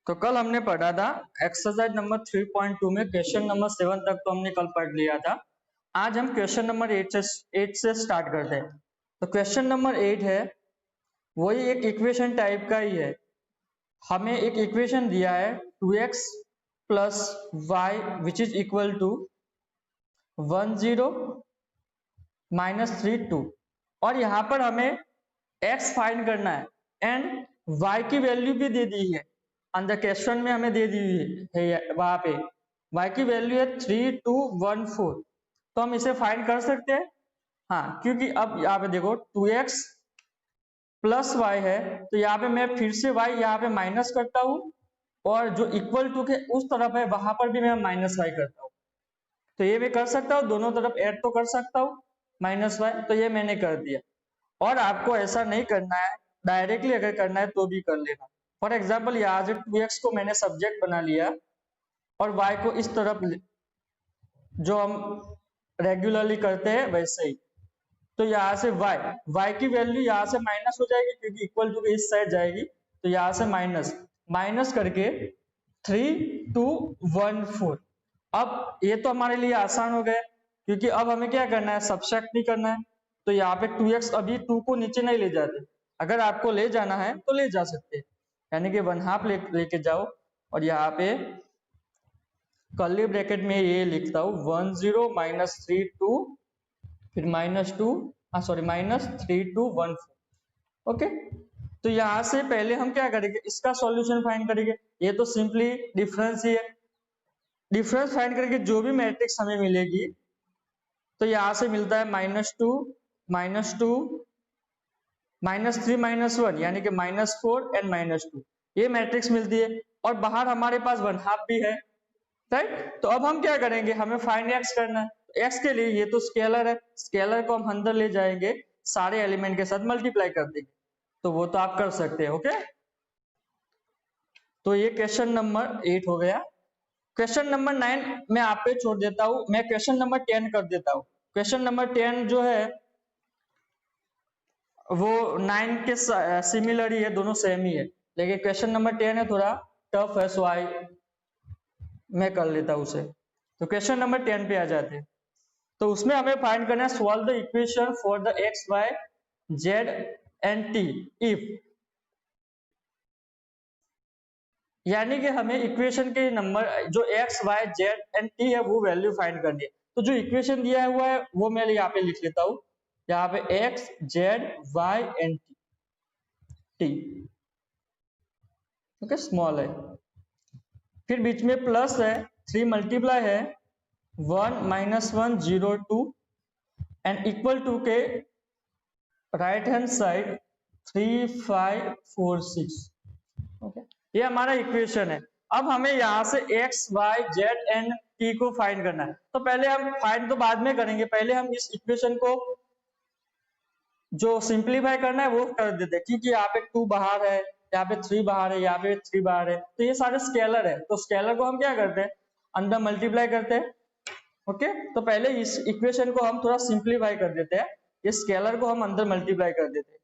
तो कल हमने पढ़ा था एक्सरसाइज नंबर 3.2 में क्वेश्चन नंबर 7 तक तो हमने कल पढ़ लिया था। आज हम क्वेश्चन नंबर 8 से स्टार्ट करते हैं। तो क्वेश्चन नंबर 8 है, वही एक इक्वेशन टाइप का ही है। हमें एक इक्वेशन दिया है 2x plus y which is equal to 10 minus 3 2 और यहाँ पर हमें x फाइंड करना है एंड y की वैल्यू भी दे दी है अंदर क्वेश्चन में, हमें दे दी है वहां पे y की वैल्यू है 3214। तो हम इसे फाइंड कर सकते हैं हाँ, क्योंकि अब यहाँ पे देखो 2x प्लस y है तो यहाँ पे मैं फिर से y यहाँ पे माइनस करता हूँ और जो इक्वल टू के उस तरफ है वहां पर भी मैं माइनस y करता हूँ। तो ये मैं कर सकता हूँ, दोनों तरफ ऐड तो कर सकता हूँ माइनस y, तो ये मैंने कर दिया। और आपको ऐसा नहीं करना है, डायरेक्टली अगर करना है तो भी कर लेना। फॉर एग्जाम्पल यहाँ से 2x को मैंने सब्जेक्ट बना लिया और y को इस तरफ जो हम रेगुलरली करते हैं वैसे ही। तो यहाँ से y की वैल्यू यहाँ से माइनस हो जाएगी क्योंकि इक्वल टू इस साइड जाएगी, तो यहाँ से माइनस करके 3214। अब ये तो हमारे लिए आसान हो गया क्योंकि अब हमें क्या करना है, सब्ट्रैक्ट नहीं करना है। तो यहाँ पे 2x अभी 2 को नीचे नहीं ले जाते, अगर आपको ले जाना है तो ले जा सकते हैं, यानी कि 1/2 लेके जाओ और यहाँ पे कर्ली ब्रैकेट में ये लिखता हूँ 10 माइनस 32 फिर माइनस 3214। ओके, तो यहाँ से पहले हम क्या करेंगे, इसका सॉल्यूशन फाइंड करेंगे। ये तो सिंपली डिफरेंस ही है, डिफरेंस फाइंड करके जो भी मैट्रिक्स हमें मिलेगी तो यहाँ से मिलता है -2 -3 -1 यानी कि -4 एंड -2, ये मैट्रिक्स मिलती है। और बाहर हमारे पास 1/2 भी है, राइट। तो अब हम क्या करेंगे, हमें फाइंड x करना है। x के लिए ये तो स्केलर है, स्केलर को हम अंदर ले जाएंगे, सारे एलिमेंट के साथ मल्टीप्लाई कर देंगे, तो वो तो आप कर सकते हैं। ओके, तो ये क्वेश्चन नंबर 8 हो गया। क्वेश्चन नंबर 9 मैं आप पे छोड़ देता हूं, मैं क्वेश्चन नंबर 10 कर देता हूं। क्वेश्चन नंबर 10 जो है वो 9 के सिमिलर ही है, दोनों सेम ही है, लेकिन क्वेश्चन नंबर 10 है थोड़ा टफ है, सो मैं कर लेता हूं उसे। तो क्वेश्चन नंबर 10 पे आ जाते हैं। तो उसमें हमें फाइंड करना है solve the equation for the x y z and t if, यानी कि हमें इक्वेशन के नंबर जो x y z and t है वो वैल्यू फाइंड करनी है। तो जो इक्वेशन दिया हुआ है वो मैं यहाँ पे लिख लेता हूँ, यहाँ पे x z y and t, okay, small है। फिर बीच में प्लस है, 3 मल्टीप्लाई है 1 -1 0 2 एंड इक्वल टू के राइट हैंड साइड 3 5 4 6। ओके, ये हमारा इक्वेशन है। अब हमें यहाँ से x y z and t को फाइंड करना है। तो पहले हम फाइंड तो बाद में करेंगे, पहले हम इस इक्वेशन को जो सिंप्लीफाई करना है वो कर देते हैं, क्योंकि यहाँ पे 2 बाहर है, यहाँ पे 3 बाहर है, यहाँ पे 3 बाहर है, तो ये सारे स्केलर है। तो स्केलर को हम क्या करते हैं, अंदर मल्टीप्लाई करते हैं। ओके, तो पहले इस इक्वेशन को हम थोड़ा सिंप्लीफाई कर देते हैं, इस स्केलर को हम अंदर मल्टीप्लाई कर देते हैं।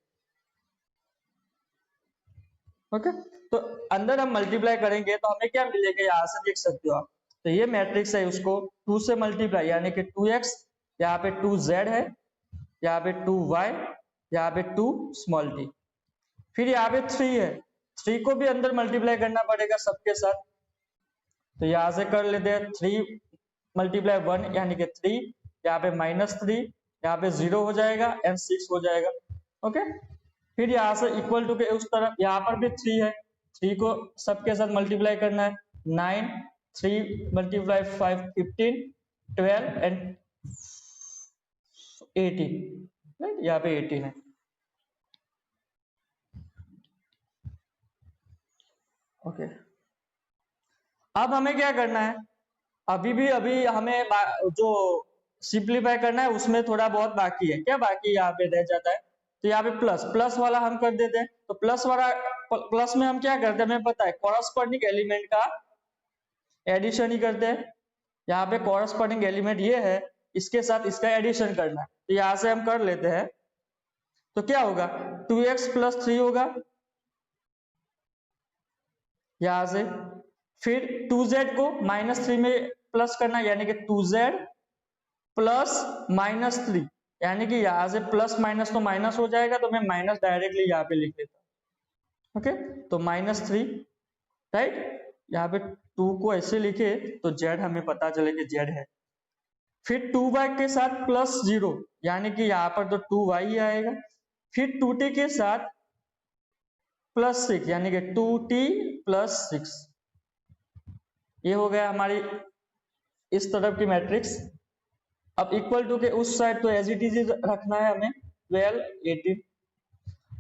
ओके, तो अंदर हम मल्टीप्लाई करेंगे तो हमें क्या मिलेगा, यहाँ से देख सकते हो आप। तो ये मैट्रिक्स है, उसको 2 से मल्टीप्लाई यानी कि 2x, यहाँ पे 2z है, यहाँ पे 2y, यहाँ पे 2 स्मॉल t, फिर यहाँ पे 3 है, 3 को भी अंदर मल्टीप्लाई करना पड़ेगा सबके साथ। तो यहाँ से कर लेते हैं 3 मल्टीप्लाई 1 यानी कि 3, यहाँ पे -3, यहाँ पे 0 हो जाएगा एंड 6 हो जाएगा। ओके, फिर यहाँ से इक्वल टू के उस तरफ यहाँ पर भी 3 है, 3 को सबके साथ मल्टीप्लाई करना है, 9 3 मल्टीप्लाई 5 15 12 एंड 18, राइट, यहाँ पे 18 है। ओके, अब हमें क्या करना है, अभी हमें जो सिंप्लीफाई करना है उसमें थोड़ा बहुत बाकी है। क्या बाकी यहाँ पे रह जाता है, तो यहाँ पे प्लस वाला हम कर देते हैं। तो प्लस में हम क्या करते हैं, हमें पता है कॉरस्पॉन्डिंग एलिमेंट का एडिशन ही करते हैं। यहाँ पे कॉरस्पॉन्डिंग एलिमेंट ये है, इसके साथ इसका एडिशन करना है, तो यहाँ से हम कर लेते हैं। तो क्या होगा, 2x + 3 होगा यहां से। फिर 2z को -3 में प्लस करना, यानी कि 2z प्लस -3, यानी कि यहां से प्लस माइनस तो माइनस हो जाएगा, तो मैं माइनस डायरेक्टली यहाँ पे लिख देता हूँ। ओके, तो -3, राइट। यहाँ पे 2 को ऐसे लिखे तो z हमें पता चले कि z है। फिर 2y के साथ +0, यानी कि यहाँ पर तो 2y ही आएगा। फिर 2t के साथ +6, यानी कि 2t + 6। ये हो गया हमारी इस तरफ की मैट्रिक्स। अब इक्वल टू के उस साइड तो एज इट इज रखना है हमें, 12, 18।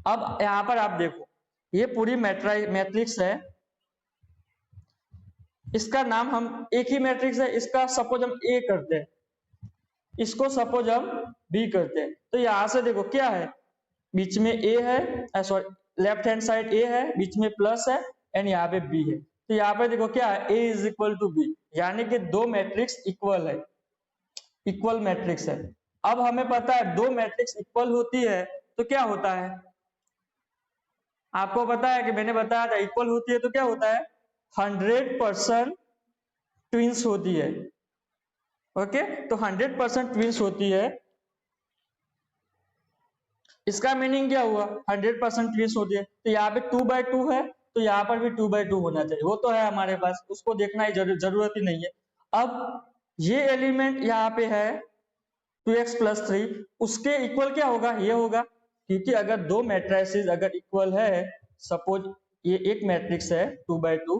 अब यहां पर आप देखो, ये पूरी मैट्रिक्स है, इसका नाम हम एक ही मैट्रिक्स है, इसका सपोज हम ए करते हैं, इसको सपोज हम बी करते हैं। तो यहां से देखो क्या है, बीच में ए है, सॉरी लेफ्ट हैंड साइड ए है, बीच में प्लस है, एंड यहाँ पे बी है। तो यहाँ पे देखो क्या है, ए इज इक्वल टू बी, यानी कि दो मैट्रिक्स इक्वल है, इक्वल मैट्रिक्स है। अब हमें पता है दो मैट्रिक्स इक्वल होती है तो क्या होता है, आपको पता है कि मैंने बताया था इक्वल होती है तो क्या होता है, 100% ट्विंस होती है। ओके, तो 100% ट्विंस होती है, इसका मीनिंग क्या हुआ, 100% ट्विंस होती है। तो यहाँ पे 2/2 है, तो यहाँ पर भी 2/2 होना चाहिए, वो तो है हमारे पास, उसको देखना ही जरूरत ही नहीं है। अब ये एलिमेंट यहाँ पे है 2x + 3, उसके इक्वल क्या होगा, ये होगा, क्योंकि अगर दो मैट्रिसेस अगर इक्वल है, सपोज ये एक मैट्रिक्स है 2/2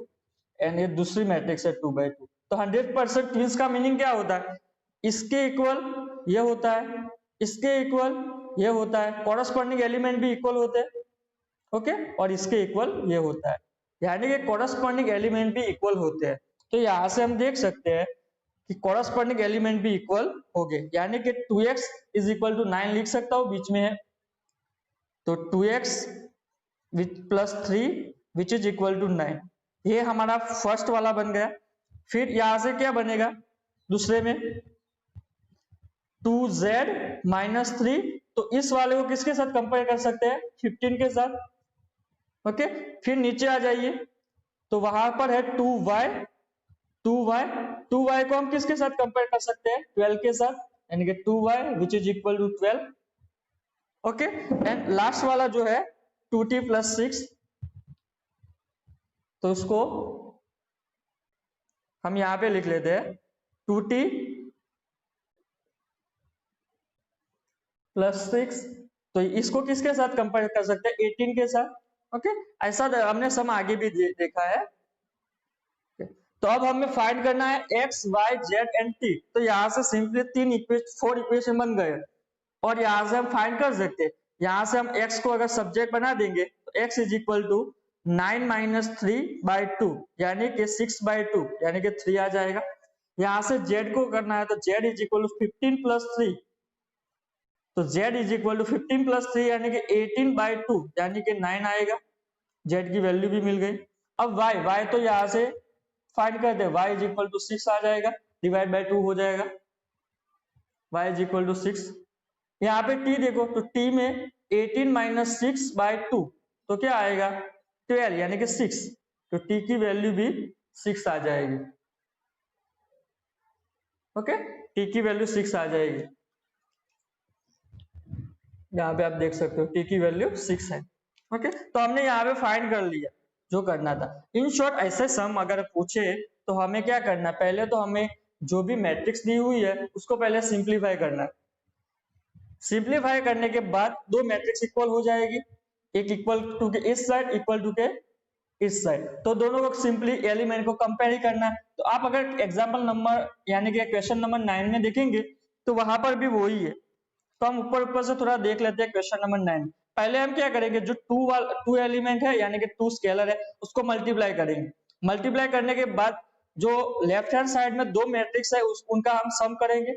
एंड ये दूसरी मैट्रिक्स है 2/2, तो 100% ट्विंस का मीनिंग क्या होता है, इसके इक्वल ये होता है, इसके इक्वल ये होता है, कॉरस्पॉन्डिंग एलिमेंट भी इक्वल होते हैं। ओके, और इसके इक्वल ये होता है, यानी कि कॉरस्पॉन्डिंग एलिमेंट भी इक्वल होते हैं। तो यहां से हम देख सकते हैं कि कॉरस्पॉन्डिंग एलिमेंट भी इक्वल हो गए, यानी कि 2x = 9 लिख सकता हूं, बीच में है, तो 2x + 3 which is equal to 9, ये हमारा फर्स्ट वाला बन गया। फिर यहां से क्या बनेगा, दूसरे में 2z - 3, तो इस वाले को किसके साथ कंपेयर कर सकते हैं, 15 के साथ। ओके, फिर नीचे आ जाइए, तो वहां पर है 2y, 2y को हम किसके साथ कंपेयर कर सकते हैं, 12 के साथ, यानी कि 2y which is equal to 12। Okay, and last वाला जो है 2t + 6, तो उसको हम यहां पे लिख लेते हैं 2t + 6, तो इसको किसके साथ कंपेयर कर सकते हैं, 18 के साथ। ओके, ऐसा हमने सम आगे भी देखा है। तो अब हमें फाइंड करना है x, y, z and t। तो यहां से सिंपली 4 इक्वेशन बन गए, और यहां से हम फाइंड कर सकते हैं। यहां से हम x को अगर सब्जेक्ट बना देंगे तो x = 9 - 3/2, यानी कि 6/2, यानी कि 3 आ जाएगा। यहां से z को करना है, तो z = 15 + 3, तो z = 15 + 3, यानी कि 18/2, यानी कि 9 आएगा, z की वैल्यू भी मिल गई। अब y तो यहां से फाइंड कर दे, y = 6 आ जाएगा, डिवाइड बाय 2 हो जाएगा, y = 6। यहाँ पे t देखो, तो t में 18 - 6/2, तो क्या आएगा, 12, यानी कि 6, तो t की वैल्यू भी 6 आ जाएगी। ओके, t की वैल्यू 6 आ जाएगी, यहाँ पे आप देख सकते हो t की वैल्यू 6 है। ओके, तो हमने यहाँ पे फाइंड कर लिया जो करना था। इन शॉर्ट ऐसे सम अगर पूछे तो हमें क्या करना है, पहले तो हमें जो भी मैट्रिक्स दी हुई है उसको पहले सिंप्लीफाई करना है। सिंप्लीफाई करने के बाद दो मैट्रिक्स इक्वल हो जाएगी, एक इक्वल टू के इस साइड, इक्वल टू के इस साइड, तो दोनों को सिंपली एलिमेंट को कंपेयर ही करना है। तो आप अगर एग्जांपल नंबर यानी कि क्वेश्चन नंबर 9 में देखेंगे तो वहां पर भी वही है। तो हम ऊपर से थोड़ा देख लेते हैं क्वेश्चन नंबर 9। पहले हम क्या करेंगे, जो टू एलिमेंट है यानी कि 2 स्केलर है उसको मल्टीप्लाई करेंगे। मल्टीप्लाई करने के बाद जो लेफ्ट हैंड साइड में दो मैट्रिक्स है उनका हम सम करेंगे।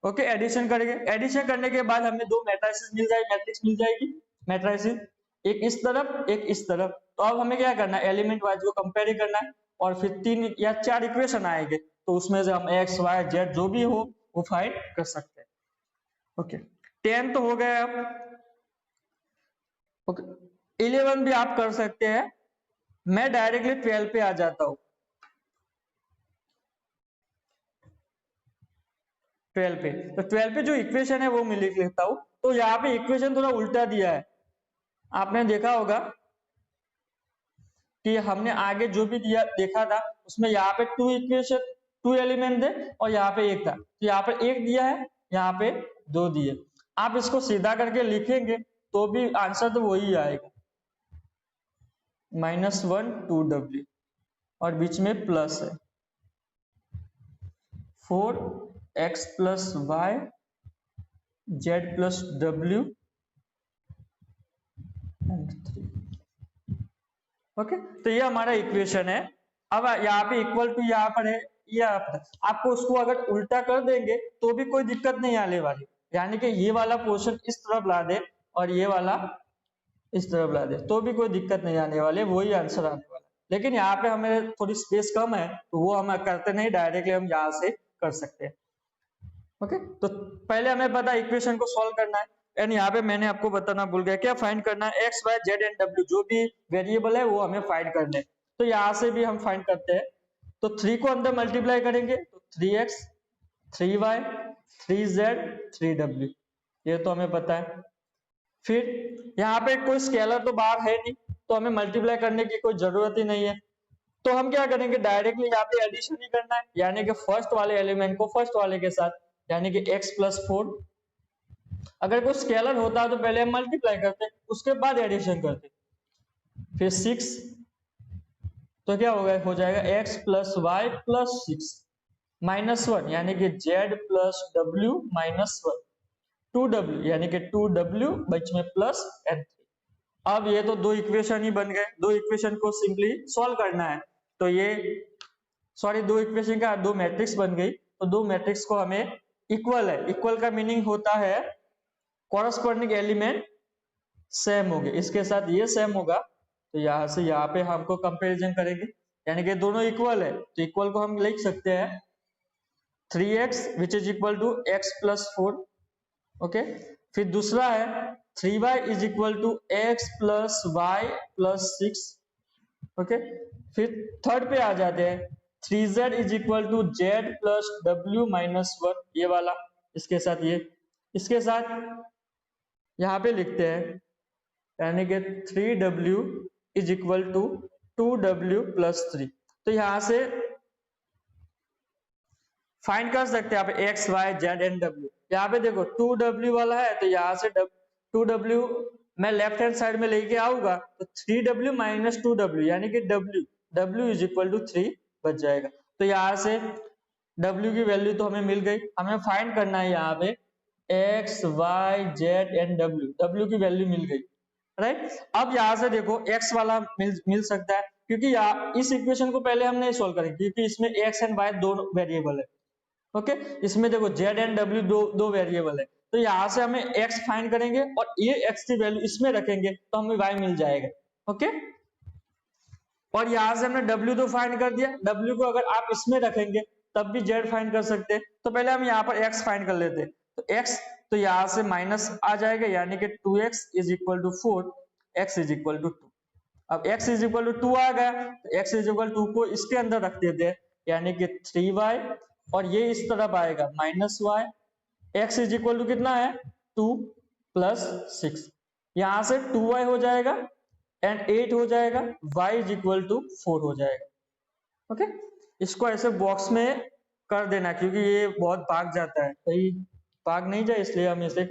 ओके, एडिशन करेंगे, एडिशन करने के बाद हमें दो मैट्रिसेस मिल जाएगी, मैट्रिक्स मिल जाएगी, मैट्रिसेस एक इस तरफ एक इस तरफ। तो अब हमें क्या करना है, एलिमेंट वाइज को कंपेयर ही करना है, और फिर 3 या 4 इक्वेशन आएंगे, तो उसमें से हम x, y, z जो भी हो वो फाइंड कर सकते हैं। ओके, 10 तो हो गया। अब ओके, 11 भी आप कर सकते हैं, मैं डायरेक्टली 12 पे आ जाता हूं, 12 पे। तो 12 पे जो इक्वेशन है वो मैं लिख लेता हूं। तो यहाँ पे इक्वेशन थोड़ा उल्टा दिया है, आपने देखा होगा कि हमने आगे जो भी दिया देखा था उसमें यहाँ पे टू इक्वेशन, टू एलिमेंट थे और यहाँ पे एक था, तो यहाँ पे एक दिया है, यहाँ पे दो दिए। आप इसको सीधा करके लिखेंगे तो भी आंसर तो वही आएगा, -1 2w और बीच में प्लस है 4x plus y z plus w and 3। Okay, तो ये हमारा इक्वेशन है। अब यहाँ पे इक्वल टू यहाँ पर है, ये आपको उसको अगर उल्टा कर देंगे तो भी कोई दिक्कत नहीं आने वाली, यानी कि ये वाला पोर्शन इस तरफ ला दे और ये वाला इस तरफ ला दे तो भी कोई दिक्कत नहीं आने वाले, वही आंसर आने वाला। लेकिन यहाँ पे हमें थोड़ी स्पेस कम है तो वो हम करते नहीं, डायरेक्टली हम यहाँ से कर सकते हैं। ओके, तो पहले हमें पता इक्वेशन को सॉल्व करना है, एंड यहाँ पे मैंने आपको बताना भूल गया, क्या फाइंड करना है, एक्स वाई जेड एंड डब्ल्यू, जो भी वेरिएबल है वो हमें फाइंड करने हैं। तो यहाँ से भी हम फाइंड करते हैं। तो 3 को अंदर मल्टीप्लाई करेंगे तो 3x 3y 3z 3w, ये तो हमें पता है। फिर यहाँ पे कोई स्केलर तो बाहर है नहीं तो हमें मल्टीप्लाई करने की कोई जरूरत ही नहीं है, तो हम क्या करेंगे, डायरेक्टली यहाँ पे एडिशन ही करना है, यानी कि फर्स्ट वाले एलिमेंट को फर्स्ट वाले के साथ, यानी कि x प्लस 4। अगर कोई स्केलर होता तो पहले हम मल्टीप्लाई करते उसके बाद एडिशन करते। फिर 6, तो क्या होगा, हो जाएगा x प्लस वाई प्लस 6 -1 यानी कि z प्लस w -1 2w यानी कि 2w बीच में प्लस n। अब ये तो दो इक्वेशन ही बन गए, दो इक्वेशन को सिंपली सॉल्व करना है। तो ये सॉरी दो इक्वेशन का दो मैट्रिक्स बन गई, तो दो मैट्रिक्स को हमें इक्वल है, इक्वल का मीनिंग होता है कॉरस्पॉन्डिंग एलिमेंट सेम हो गए, इसके साथ ये सेम होगा तो यहाँ से यहाँ पे हमको कंपैरिजन करेंगे, यानी कि दोनों इक्वल है तो इक्वल को हम लिख सकते हैं 3x which is equal to x plus 4। Okay, फिर दूसरा है 3y is equal to x plus y plus 6। Okay, फिर थर्ड पे आ जाते हैं 3z is equal to z plus w minus 1, ये वाला, इसके साथ ये, इसके साथ यहाँ पे लिखते हैं यानी कि 3w is equal to 2w plus 3। तो यहाँ से फाइंड कर सकते हैं आप x y z and w। यहाँ पे देखो 2w वाला है तो यहाँ से 2w मैं लेफ्ट हैंड साइड में लेके आऊंगा तो 3w माइनस 2w यानी कि w इज इक्वल टू 3 बच जाएगा। तो यहाँ से w की वैल्यू तो हमें मिल गई, हमें फाइंड करना है यहाँ पे x y z and w की वैल्यू मिल गई, राइट। अब यहाँ से देखो x वाला मिल सकता है क्योंकि यहाँ इस इक्वेशन को पहले हम नहीं सोल्व करेंगे क्योंकि इसमें x एंड y दो वेरिएबल है। ओके, इसमें देखो z एंड w दो वेरिएबल है, तो यहाँ से हमें x फाइंड करेंगे और ये x की वैल्यू इसमें रखेंगे तो हमें y मिल जाएगा। ओके, और यहाँ से हमने w तो फाइंड कर दिया, w को अगर आप इसमें रखेंगे तब भी z फाइंड कर सकते हैं। तो पहले हम यहाँ पर x फाइंड कर लेते हैं, तो x तो यहाँ से माइनस आ जाएगा यानी कि 2x is equal to 4 x is equal to 2। अब x इज इक्वल टू 2 आ गया तो x इज इक्वल टू को इसके अंदर रख देते हैं यानी कि 3y और ये इस तरफ आएगा -y, x is equal to कितना है 2 प्लस 6, यहाँ से 2y हो जाएगा एंड 8 हो जाएगा, y इज इक्वल टू 4 हो जाएगा। ओके, इसको ऐसे बॉक्स में कर देना क्योंकि ये बहुत भाग जाता है, कहीं भाग नहीं जाए इसलिए हम इसे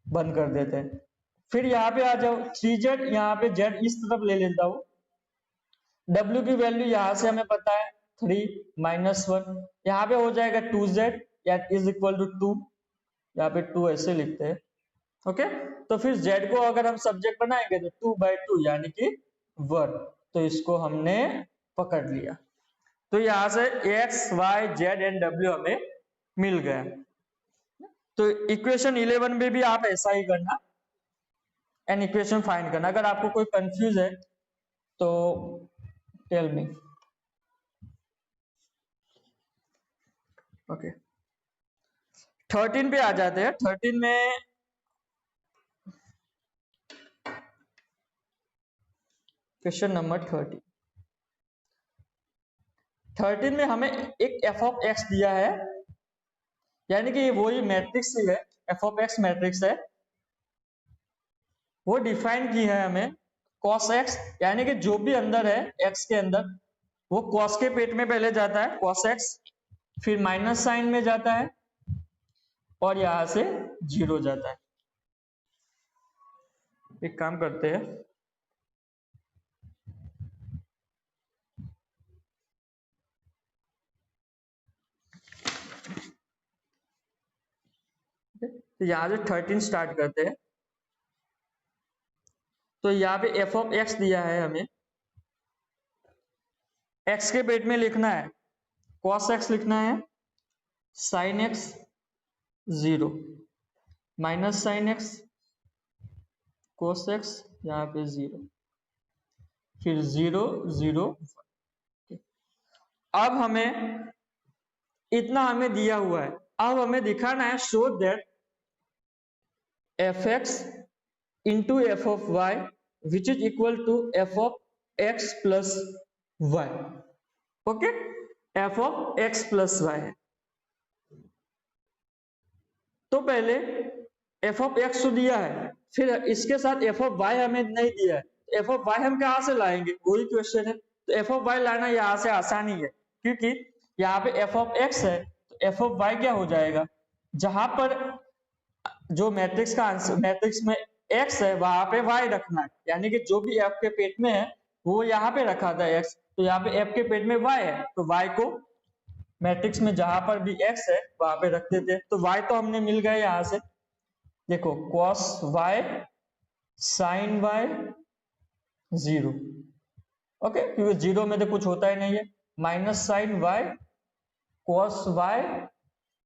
बंद कर देते हैं। फिर यहाँ पे आ जाओ 3z, यहाँ पे z इस तरफ ले लेता हूँ, w की वैल्यू यहाँ से हमें पता है 3 -1, यहाँ पे हो जाएगा 2z या इज इक्वल टू 2, यहाँ पे 2 ऐसे लिखते हैं। ओके, तो फिर z को अगर हम सब्जेक्ट बनाएंगे तो 2/2 यानी कि 1, तो इसको हमने पकड़ लिया। तो यहाँ से x y z and w हमें मिल गया। तो इक्वेशन 11 में भी आप ऐसा ही करना एंड इक्वेशन फाइंड करना। अगर आपको कोई कंफ्यूज है तो टेल मी। ओके, 13 पे आ जाते हैं। 13 में क्वेश्चन नंबर 13 में हमें एक एफ ऑफ एक्स दिया है, यानी कि वही मैट्रिक्स ही है, एफ ऑफ एक्स मैट्रिक्स है, वो डिफाइन की है हमें cos x, यानी कि जो भी अंदर है x के अंदर वो cos के पेट में पहले जाता है cos x, फिर माइनस साइन में जाता है और यहां से 0 जाता है। एक काम करते हैं, तो यहां से 13 स्टार्ट करते हैं। तो यहाँ पे एफ ऑफ एक्स दिया है हमें, एक्स के पेट में लिखना है cos x लिखना है, sin x 0, minus sine x cos x यहाँ पे 0, फिर 0 0। अब हमें इतना हमें दिया हुआ है, अब हमें दिखाना है show that f x into f of y which is equal to f of x plus y. Okay, f of x plus y है, तो पहले एफ ऑफ एक्स तो दिया है, फिर इसके साथ एफ ऑफ वाई हमें नहीं दिया है, एफ ऑफ वाई हम कहां से लाएंगे, वही क्वेश्चन है। तो एफ ऑफ वाई लाना यहां से आसानी है, क्योंकि यहाँ पे एफ ऑफ एक्स है तो एफ ऑफ वाई क्या हो जाएगा, जहां पर जो मैट्रिक्स का आंसर मैट्रिक्स में एक्स है वहां पे वाई रखना है, यानी कि जो भी एफ के पेट में है वो यहाँ पे रखा था एक्स, तो यहाँ पे एफ के पेट में वाई है, तो वाई को मैट्रिक्स में जहां पर भी एक्स है वहां पे रख देते। तो वाई तो हमने मिल गए यहां से, देखो cos y sin y 0, okay, क्योंकि 0 में तो कुछ होता ही नहीं है, minus sine y cos y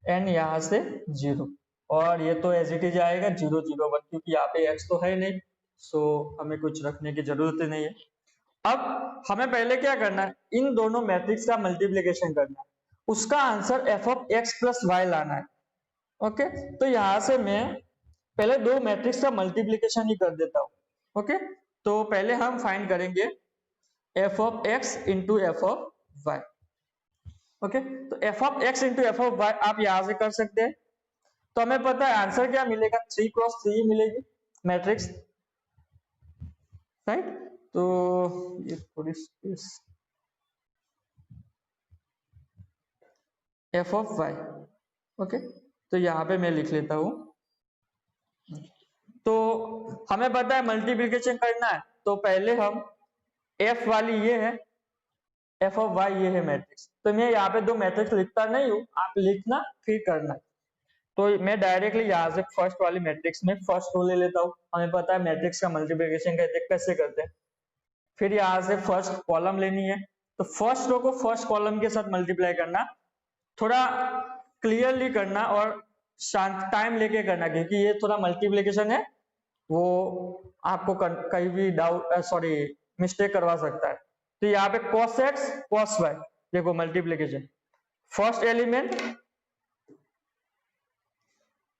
and यहां से 0, और ये तो एज इट इज आएगा 0 0 1, क्योंकि यहाँ पे x तो है नहीं, सो हमें कुछ रखने की जरूरत ही नहीं है। अब हमें पहले क्या करना है, इन दोनों मैट्रिक्स का मल्टीप्लिकेशन करना है, उसका answer f of x plus y लाना है। ओके, तो यहां से मैं पहले दो मैट्रिक्स का मल्टीप्लिकेशन ही कर देता हूं। ओके, तो पहले हम फाइंड करेंगे f of x into f of y. Okay, तो f of x into f of y आप यहां से कर सकते हैं, तो हमें पता है आंसर क्या मिलेगा, 3 क्रॉस 3 मिलेगी मैट्रिक्स, राइट। तो ये थोड़ी space, f of y, okay, तो यहाँ पे मैं लिख लेता हूं। तो हमें पता है मल्टीप्लिकेशन करना है, तो पहले हम f वाली ये है, f ऑफ y ये है मैट्रिक्स, तो मैं यहाँ पे दो मैट्रिक्स लिखता नहीं हूँ, आप लिखना फिर करना। तो मैं डायरेक्टली यहाँ से फर्स्ट वाली मैट्रिक्स में फर्स्ट रो ले लेता हूँ, हमें पता है मैट्रिक्स का मल्टीप्लिकेशन कैसे करते हैं। फिर यहाँ से फर्स्ट कॉलम लेनी है, तो फर्स्ट रो को फर्स्ट कॉलम के साथ मल्टीप्लाई करना, थोड़ा क्लियरली करना और शांत टाइम लेके करना, क्योंकि ये थोड़ा मल्टीप्लिकेशन है, वो आपको कहीं भी डाउट सॉरी मिस्टेक करवा सकता है। तो यहाँ पे cos x cos y, देखो मल्टीप्लिकेशन, फर्स्ट एलिमेंट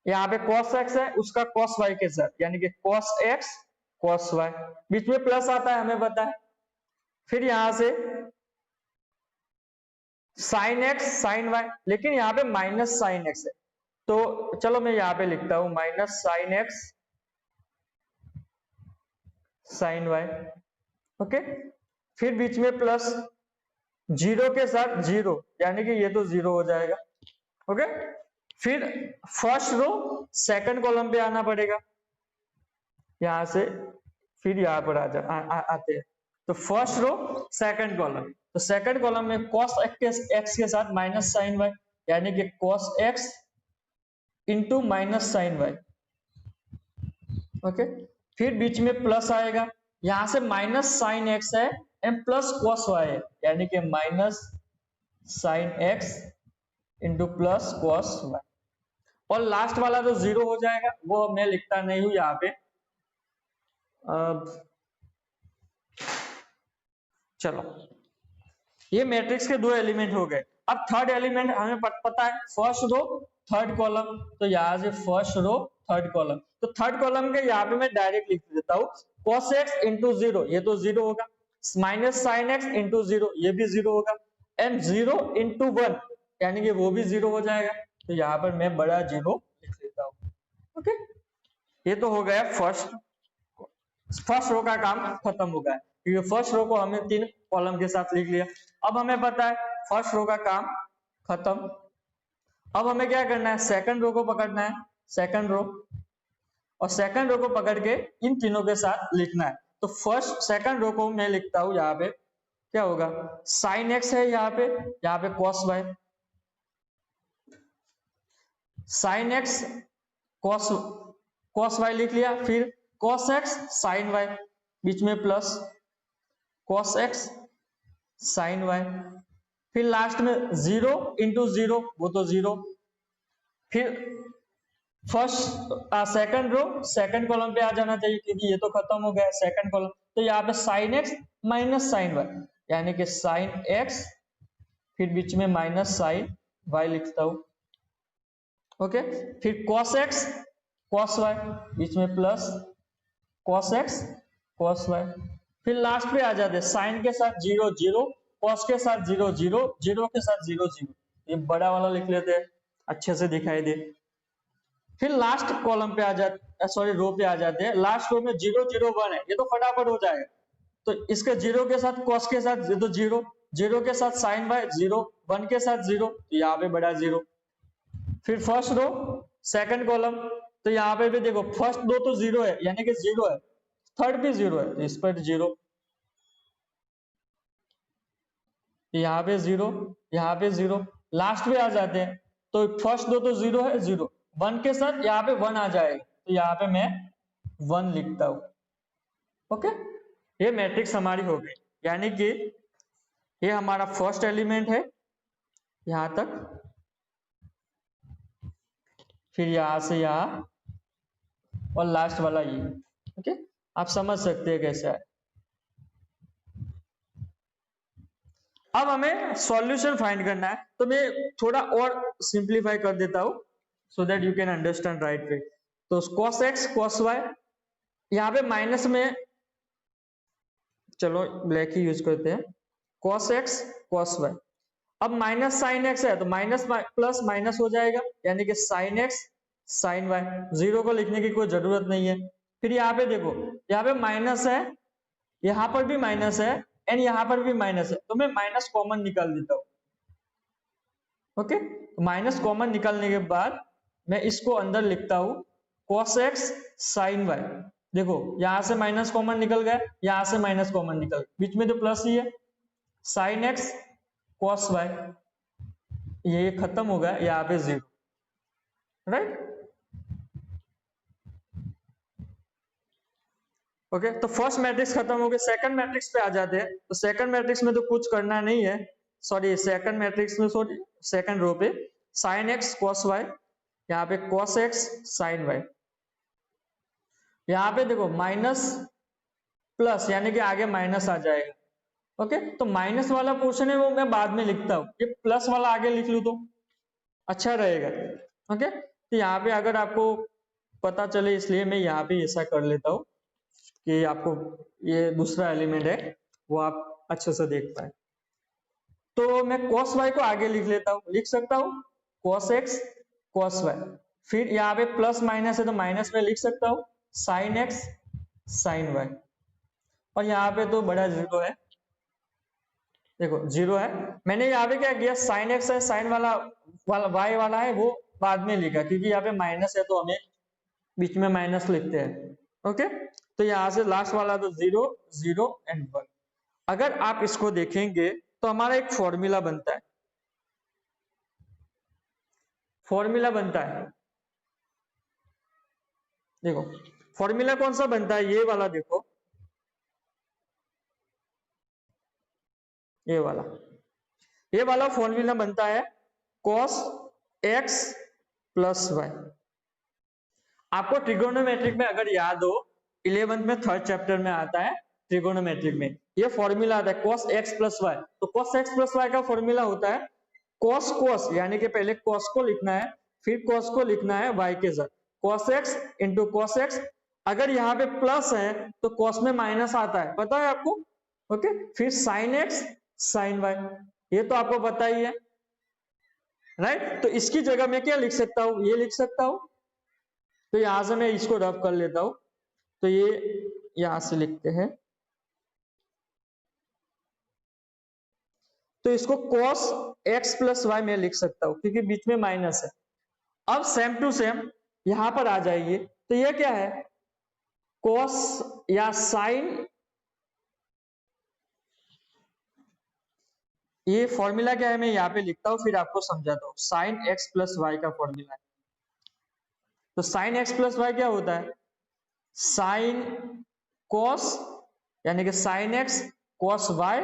यहाँ पे cos x है उसका cos y के साथ, यानी कि cos x cos y, बीच में प्लस आता है हमें पता है। फिर यहां से sin x sin y, लेकिन यहाँ पे माइनस sin x है, तो चलो मैं यहाँ पे लिखता हूं minus sin x sin y। Okay, फिर बीच में प्लस 0 के साथ 0, यानी कि ये तो 0 हो जाएगा। ओके, फिर फर्स्ट रो सेकंड कॉलम पे आना पड़ेगा यहां से, फिर यहां पर आते हैं, तो फर्स्ट रो सेकंड कॉलम, तो सेकंड कॉलम में cos x के साथ माइनस साइन y, यानी कि cos x into minus sine y। Okay, फिर बीच में प्लस आएगा, यहां से माइनस साइन x है एंड प्लस cos y है, यानी कि minus sine x into plus cos y, और लास्ट वाला तो 0 हो जाएगा, वो मैं लिखता नहीं हूं यहाँ पे। चलो, ये मैट्रिक्स के दो एलिमेंट हो गए। अब थर्ड एलिमेंट हमें पता है, फर्स्ट रो थर्ड कॉलम, तो यहां से फर्स्ट रो थर्ड कॉलम, तो थर्ड कॉलम के यहाँ पे मैं डायरेक्ट लिख देता हूँ cos x इंटू 0, ये तो 0 होगा, माइनस साइन एक्स इंटू 0, ये भी 0 होगा, एंड 0 इंटू 1 यानी कि वो भी 0 हो जाएगा। तो यहाँ पर मैं बड़ा 0 लिख लेता हूँ। ओके, ये तो हो गया फर्स्ट रो का काम खत्म हो गया, क्योंकि फर्स्ट रो को हमने 3 कॉलम के साथ लिख लिया। अब हमें पता है फर्स्ट रो का काम खत्म। अब हमें क्या करना है, सेकंड रो को पकड़ना है, सेकंड रो, और सेकंड रो को पकड़ के इन तीनों के साथ लिखना है। तो फर्स्ट सेकंड रो को मैं लिखता हूं, यहाँ पे क्या होगा, साइन एक्स है, यहाँ पे cos y, sine x cos cos y लिख लिया, फिर कॉस एक्स साइन वाई, बीच में plus cos x sine y, फिर लास्ट में 0 इंटू 0, वो तो 0, फिर first second row second column पे आ जाना चाहिए, क्योंकि ये तो खत्म हो गया सेकंड कॉलम। तो यहाँ पे sine x minus sine y, यानी कि साइन एक्स फिर बीच में माइनस साइन वाई लिखता हूं। ओके, फिर कॉस एक्स कॉस वाई, बीच में plus cos x cos y, फिर लास्ट पे आ जाते साइन के साथ 0 0, कॉस के साथ 0 0, 0 के साथ 0 0, ये बड़ा वाला लिख लेते हैं अच्छे से दिखाई दे। फिर लास्ट कॉलम पे आ जाते, सॉरी रो पे आ जाते हैं, लास्ट रो में 0 0 1 है, ये तो फटाफट हो जाएगा। तो इसके 0 के साथ कॉस के साथ तो 0, 0 के साथ साइन बाय 0, 1 के साथ 0, तो यहाँ पे बड़ा 0। फिर फर्स्ट रो सेकंड कॉलम, तो यहाँ पे भी देखो फर्स्ट दो तो 0 है, यानी कि 0 है, थर्ड भी 0 है, तो इस पर 0, यहाँ पे 0, यहाँ पे 0, लास्ट पे आ जाते हैं, तो फर्स्ट दो तो 0 है, 0, 1 के साथ यहाँ पे 1 आ जाएगा, तो यहाँ पे मैं 1 लिखता हूं। ओके, ये मैट्रिक्स हमारी हो गई, यानी कि ये हमारा फर्स्ट एलिमेंट है यहां तक, फिर यहां से यहां, और लास्ट वाला ये। ओके, आप समझ सकते हैं कैसा है। अब हमें सॉल्यूशन फाइंड करना है, तो मैं थोड़ा और सिंप्लीफाई कर देता हूं so that you can understand right way. तो cos x cos y, यहाँ पे माइनस में, चलो ब्लैक ही यूज करते हैं, cos x cos y। अब माइनस साइन एक्स है, तो माइनस प्लस माइनस हो जाएगा, यानी कि साइन एक्स साइन वाई, 0 को लिखने की कोई जरूरत नहीं है। फिर यहाँ पे देखो, यहाँ पे माइनस है, यहाँ पर भी माइनस है, एंड यहाँ पर भी माइनस है, तो मैं माइनस कॉमन निकाल देता हूँ। ओके, माइनस कॉमन निकालने के बाद मैं इसको अंदर लिखता हूँ cos x sin y। देखो यहां से माइनस कॉमन निकल गया, यहां से माइनस कॉमन निकल गया, बीच में तो प्लस ही है, sin x cos y, ये खत्म हो गया, यहाँ पे 0, राइट। ओके, तो फर्स्ट मैट्रिक्स खत्म हो गया, सेकंड मैट्रिक्स पे आ जाते हैं। तो सेकंड मैट्रिक्स में तो कुछ करना नहीं है, सॉरी सेकंड मैट्रिक्स में, सॉरी सेकंड रो पे sin x cos y, यहाँ पे cos x sin y, यहाँ पे देखो माइनस प्लस, यानी कि आगे माइनस आ जाएगा। ओके, तो माइनस वाला पोर्शन है वो मैं बाद में लिखता हूँ, ये प्लस वाला आगे लिख लूँ तो अच्छा रहेगा। ओके, तो यहाँ पे अगर आपको पता चले इसलिए मैं यहाँ पे ऐसा कर लेता हूँ कि आपको ये दूसरा एलिमेंट है वो आप अच्छे से देख पाए। तो मैं cos y को आगे लिख लेता हूँ, लिख सकता हूँ cos x cos y, फिर यहाँ पे प्लस माइनस है तो माइनस में लिख सकता हूँ sin x sin y, और यहाँ पे तो बड़ा 0 है, देखो 0 है। मैंने यहाँ पे क्या किया, sin x है, sin वाला y वाला है वो बाद में लिखा, क्योंकि यहाँ पे माइनस है तो हमें बीच में माइनस लिखते हैं। ओके, तो यहाँ से लास्ट वाला तो 0 0 एंड 1। अगर आप इसको देखेंगे तो हमारा एक फॉर्मूला बनता है, फॉर्मूला बनता है, देखो फॉर्मूला कौन सा बनता है, ये वाला देखो, ये वाला फॉर्मूला बनता है cos x प्लस y। आपको ट्रिगोनोमेट्रिक में अगर याद हो, 11th में 3rd चैप्टर में आता है ट्रिगोनोमेट्रिक में, ये फॉर्मूला आता है cos x प्लस y। तो cos x प्लस y का फॉर्मूला होता है cos cos, यानी कि पहले cos को लिखना है, फिर cos को लिखना है y के साथ, cos x into cos x। अगर यहाँ पे प्लस है तो cos में माइनस आता है, पता है आपको, ओके, फिर साइन एक्स साइन वाई, ये तो आपको पता ही है, राइट। तो इसकी जगह मैं क्या लिख सकता हूं, ये लिख सकता हूं। तो यहां से मैं इसको रब कर लेता हूं, तो ये यहां से लिखते हैं, तो इसको cos x प्लस वाई में लिख सकता हूं क्योंकि बीच में माइनस है। अब सेम टू सेम यहां पर आ जाइए, तो ये क्या है, cos या साइन, ये फॉर्मूला क्या है मैं यहाँ पे लिखता हूं फिर आपको समझाता हूं। साइन एक्स प्लस वाई का फॉर्मूला है, तो साइन एक्स प्लस वाई क्या होता है, साइन कॉस, यानी कि sine x cos y,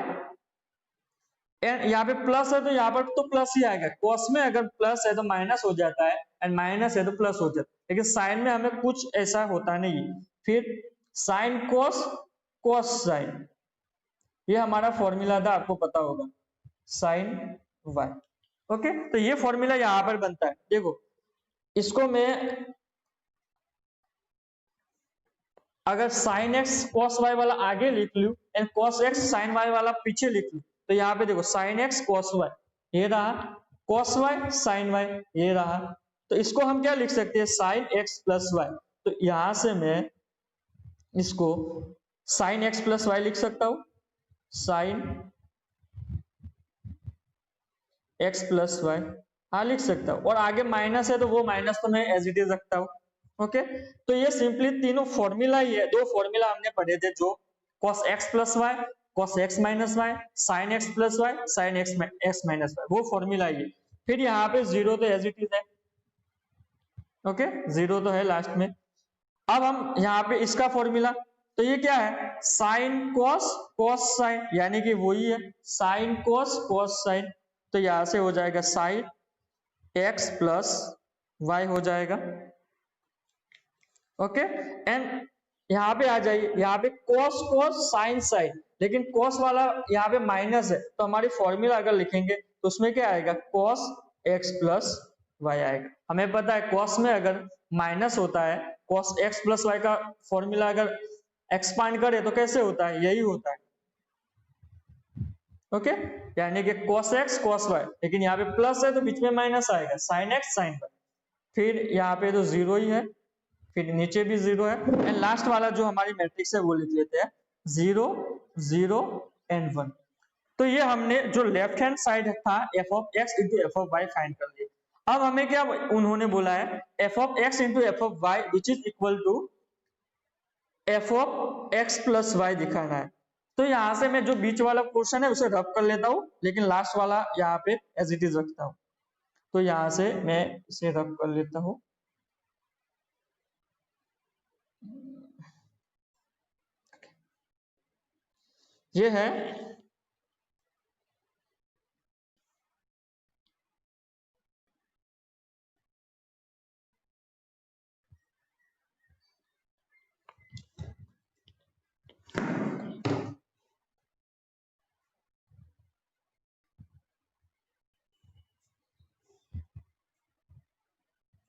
and यहाँ पे प्लस है तो यहाँ पर तो प्लस ही आएगा। कॉस में अगर प्लस है तो माइनस हो जाता है, एंड माइनस है तो प्लस हो जाता है, लेकिन साइन में हमें कुछ ऐसा होता नहीं है। फिर साइन कॉस कॉस साइन, ये हमारा फॉर्मूला था, आपको पता होगा, साइन वाई। ओके, तो ये फॉर्मूला यहां पर बनता है। देखो इसको मैं अगर साइन एक्स कॉस वाई वाला आगे लिख लूं and cos x sine y वाला पीछे लिख लूं, तो यहाँ पे देखो साइन एक्स कॉस वाई ये रहा, कॉस वाई साइन वाई ये रहा, तो इसको हम क्या लिख सकते हैं, साइन एक्स प्लस वाई। तो यहां से मैं इसको साइन एक्स प्लस वाई लिख सकता हूं, साइन एक्स प्लस वाई, हाँ लिख सकता हूं, और आगे माइनस है तो वो माइनस तो मैं एज इट इज रखता हूं। ओके, तो ये सिंपली तीनों फॉर्मूला ही है, दो फॉर्मूला हमने पढ़े थे, जो cos x plus y, cos x minus y, sine x plus y, sine x minus y, वो फॉर्मूला ही है। फिर यहाँ पे जीरो तो एज इट इज है, ओके जीरो तो है लास्ट में। अब हम यहाँ पे इसका फॉर्मूला, तो ये क्या है, साइन कॉस कॉस साइन, यानी कि वही है साइन कॉस कॉस साइन, तो यहां से हो जाएगा साइन एक्स प्लस वाई हो जाएगा। ओके, एंड यहाँ पे आ जाइए, यहाँ पे cos cos sin sin, लेकिन cos वाला यहाँ पे माइनस है, तो हमारी फॉर्मूला अगर लिखेंगे तो उसमें क्या आएगा, cos x प्लस वाई आएगा। हमें पता है cos में अगर माइनस होता है, cos x प्लस वाई का फॉर्मूला अगर एक्सपांड करे तो कैसे होता है, यही होता है। ओके, यानी कि cos x cos y, लेकिन यहाँ पे प्लस है तो बीच में माइनस आएगा, sin x sin y। फिर यहाँ पे तो जीरो ही है, फिर नीचे भी जीरो है, एंड लास्ट वाला जो हमारी मैट्रिक्स है वो लिख लेते हैं, जीरो जीरो एंड वन। तो ये हमने जो लेफ्ट हैंड साइड था f of x into f of y find कर लिया। अब हमें क्या उन्होंने बोला है, f of x into f of y which is equal to f of x plus y दिखाना है। तो यहां से मैं जो बीच वाला पोर्शन है उसे रब कर लेता हूं, लेकिन लास्ट वाला यहाँ पे एज इट इज रखता हूं। तो यहां से मैं इसे रब कर लेता हूं, ये है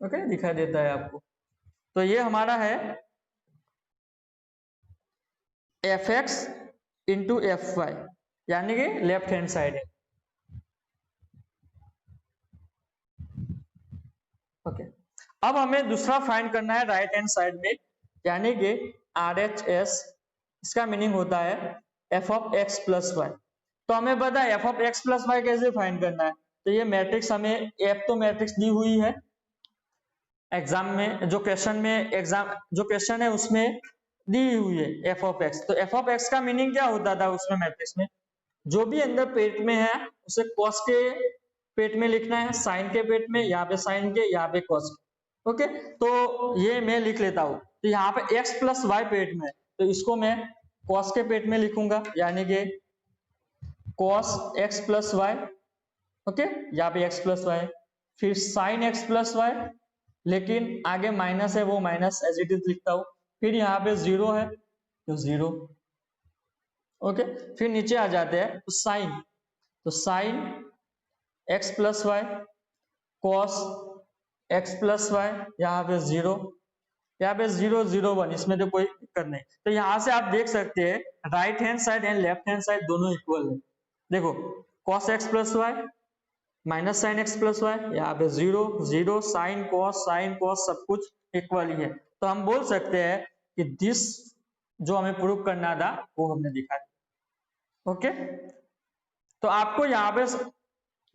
ओके, दिखाई देता है आपको। तो ये हमारा है f x into f y, यानी कि लेफ्ट हैंड साइड है। ओके, अब हमें दूसरा फाइंड करना है राइट हैंड साइड में, यानी कि आर एच एस, इसका मीनिंग होता है f of x plus y. तो हमें पता है f of x plus y कैसे फाइंड करना है, तो ये मैट्रिक्स हमें, एफ तो मैट्रिक्स दी हुई है एग्जाम में, जो क्वेश्चन में एग्जाम जो क्वेश्चन है उसमें दी हुई है एफ ऑफ एक्स। तो एफ ऑफ एक्स का मीनिंग क्या होता था उसमें मैट्रिक्स में, जो भी अंदर पेट में है उसे कॉस के पेट में लिखना है, साइन के पेट में, यहाँ पे साइन के, यहाँ पे कॉस के। ओके, तो ये मैं लिख लेता हूँ, तो यहाँ पे एक्स प्लस वाई पेट में है, तो इसको मैं कॉस के पेट में लिखूंगा, यानी कि cos x plus y. Okay, यहाँ पे एक्स प्लस वाई, फिर साइन एक्स प्लस वाई, लेकिन आगे माइनस है वो माइनस एज इट इज लिखता हूं, फिर यहाँ पे जीरो है तो जीरो। ओके, फिर नीचे आ जाते हैं तो sine x plus y, cos x plus y, यहाँ पे जीरो, यहाँ पे 0 0 1, इसमें तो कोई दिक्कत नहीं। तो यहाँ से आप देख सकते हैं right hand side and left hand side दोनों इक्वल है। देखो cos x plus y minus sine x plus y, यहाँ पे 0 0 साइन कॉस सब कुछ इक्वल ही है। तो हम बोल सकते हैं कि दिस जो हमें प्रूव करना था वो हमने दिखाया। ओके, तो आपको यहाँ पे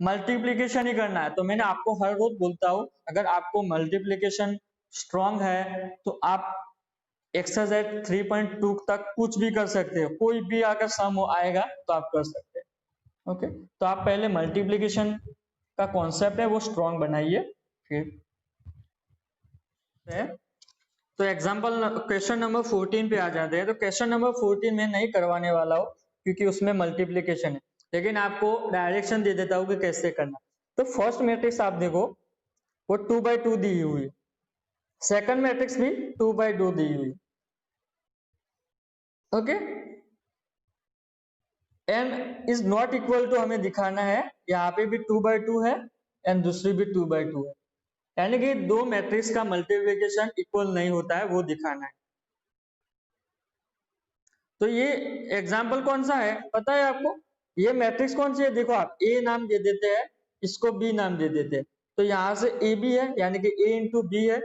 मल्टीप्लीकेशन ही करना है। तो मैंने आपको हर रोज बोलता हूँ अगर आपको मल्टीप्लीकेशन स्ट्रॉन्ग है तो आप एक्सरसाइज 3.2 तक कुछ भी कर सकते हो, कोई भी अगर सम आएगा तो आप कर सकते हैं। ओके, तो आप पहले मल्टीप्लीकेशन का कॉन्सेप्ट है वो स्ट्रॉन्ग बनाइए फिर। तो एग्जांपल क्वेश्चन नंबर 14 पे आ जाते हैं। तो क्वेश्चन नंबर 14 में नहीं करवाने वाला हूँ क्योंकि उसमें मल्टीप्लीकेशन है, लेकिन आपको डायरेक्शन दे देता हूँ कि कैसे करना। तो फर्स्ट मैट्रिक्स आप देखो वो 2/2 दी हुई है, सेकंड मैट्रिक्स भी 2/2 दी हुई। Okay, and is not equal to हमें दिखाना है, यहाँ पे भी 2/2 है एंड दूसरी भी 2/2 है, यानी कि दो मैट्रिक्स का मल्टीप्लिकेशन इक्वल नहीं होता है वो दिखाना है। तो ये एग्जाम्पल कौन सा है पता है आपको? ये मैट्रिक्स कौन सी है? देखो आप ए नाम दे देते हैं, इसको बी नाम दे देते हैं। तो यहाँ से ए बी है यानी कि ए इंटू बी है,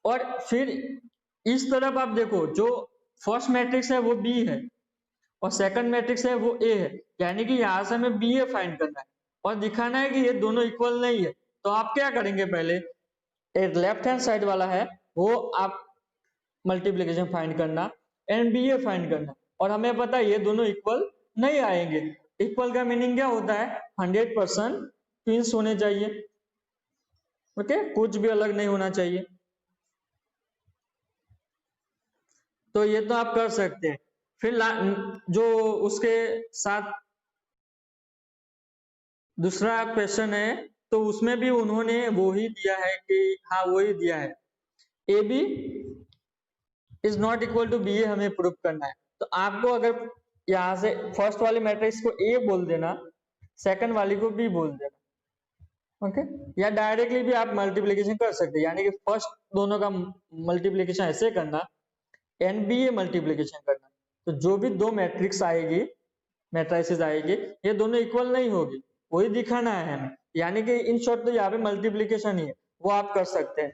और फिर इस तरफ आप देखो जो फर्स्ट मैट्रिक्स है वो बी है और सेकंड मैट्रिक्स है वो ए है, यानी कि यहाँ से हमें बी ए फाइंड करना है और दिखाना है कि ये दोनों इक्वल नहीं है। तो आप क्या करेंगे, पहले लेफ्ट हैंड साइड वाला है वो आप मल्टीप्लिकेशन फाइंड करना एंड बी ए फाइंड करना, और हमें पता है ये दोनों इक्वल नहीं आएंगे। इक्वल का मीनिंग क्या होता है? 100% ट्विंस होने चाहिए। ओके, कुछ भी अलग नहीं होना चाहिए। तो ये तो आप कर सकते हैं। फिर जो उसके साथ दूसरा क्वेश्चन है तो उसमें भी उन्होंने वो ही दिया है कि हाँ वही दिया है, a b is not equal to b a हमें प्रूव करना है। तो आपको अगर यहाँ से फर्स्ट वाले मैट्रिक्स को ए बोल देना, सेकंड वाली को बी बोल देना। ओके, या डायरेक्टली भी आप मल्टीप्लिकेशन कर सकते हैं, यानी कि फर्स्ट दोनों का मल्टीप्लिकेशन ऐसे करना एंड बी ए मल्टीप्लिकेशन करना। तो जो भी दो मैट्रिक्स आएगी, मैट्रिसेस आएगी, ये दोनों इक्वल नहीं होगी, वही दिखाना है हमें। यानी कि इन शॉर्ट तो यहाँ पे मल्टीप्लिकेशन ही है, वो आप कर सकते हैं।